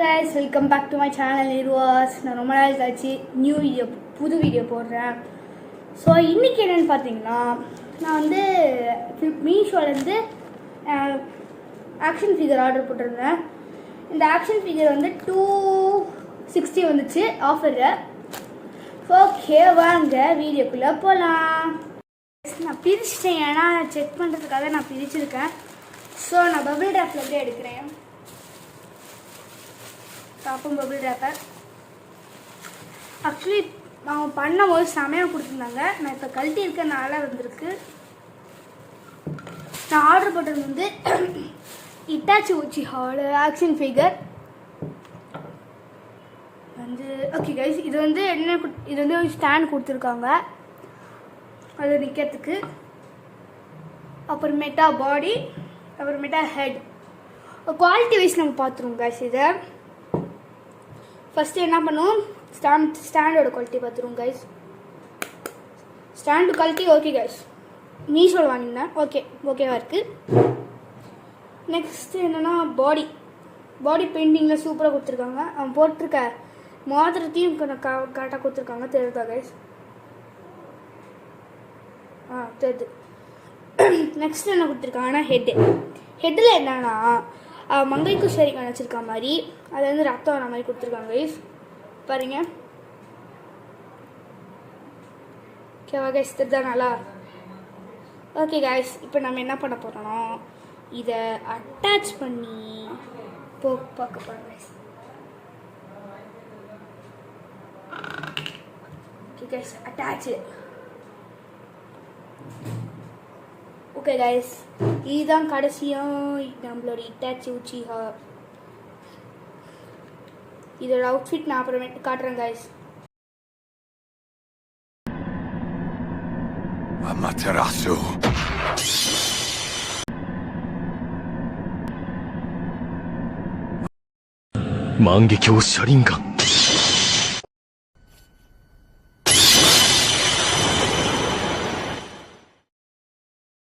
guys, welcome back to my channel. நான் ரொம்ப நாள் கழிச்சு புது வீடியோ போடுறேன். ஸோ இன்றைக்கி என்னென்னு பார்த்தீங்கன்னா, நான் வந்து மீஷோலேருந்து ஆக்ஷன் ஃபிகர் ஆர்டர் போட்டிருந்தேன். இந்த ஆக்ஷன் ஃபிகர் வந்து 260 வந்துச்சு ஆஃபரில். ஓகே, வாங்க வீடியோக்குள்ளே போகலாம். நான் பிரிச்சிட்டேன், ஏன்னா செக் பண்ணுறதுக்காக நான் பிரிச்சிருக்கேன். ஸோ நான் பபிள் ட்ராப்லேருந்தே எடுக்கிறேன். டாப்பும் பபிள் ரேப்பர் ஆக்சுவலி அவங்க பண்ணும்போது செமையாக கொடுத்துருந்தாங்க. நான் இப்போ கழட்டி இருக்கனால வந்திருக்கு. நான் ஆர்டர் போட்டது வந்து இட்டாச்சி உச்சி ஹால் ஆக்ஷன் ஃபிகர் வந்து. ஓகே கைஸ், இது வந்து என்ன, இது வந்து ஒரு ஸ்டாண்ட் கொடுத்துருக்காங்க அது நிற்கிறதுக்கு. அப்புறமேட்டா பாடி, அப்புறமேட்டா ஹெட். குவாலிட்டி வைஸ் நம்ம பார்த்துருவோம் கைஸ். இதை ஃபஸ்ட்டு என்ன பண்ணுவோம், ஸ்டாண்டோட குவாலிட்டி பார்த்துருவோம் guys. Stand quality okay guys, மீஷோவில் வாங்கினேன். ஓகேவா இருக்குது. நெக்ஸ்ட்டு என்னென்னா பாடி பெயிண்டிங்கில் சூப்பராக கொடுத்துருக்காங்க. அவன் போட்டிருக்க மாதிரத்தையும் கரெக்டாக கொடுத்துருக்காங்க. தெரியுதா கைஸ்? தெரியுது. நெக்ஸ்ட் என்ன கொடுத்துருக்காங்கன்னா ஹெட்டில் என்னன்னா மங்கைக்கு சரிக்கான வச்சுருக்க மாதிரி, அது வந்து ரத்தம் வர மாதிரி கொடுத்துருக்காங்க கைஸ். பாருங்க. ஓகேவா கைஸ்? தெரிதானாலா? ஓகே கைஸ், இப்போ நம்ம என்ன பண்ண போகிறோம்னா, இதை அட்டாச் பண்ணி பார்க்க போகிறோம் guys. Okay guys, attach. Okay guys, இதுதான் கடைசியாக நம்மளோட இட்டாச்சி உச்சி ஹால். இதோட அவுட்ஃபிட் நான் அப்புறமேட்டு காட்டுறேன் கைஸ். Amaterasu. Mangekyou Sharingan.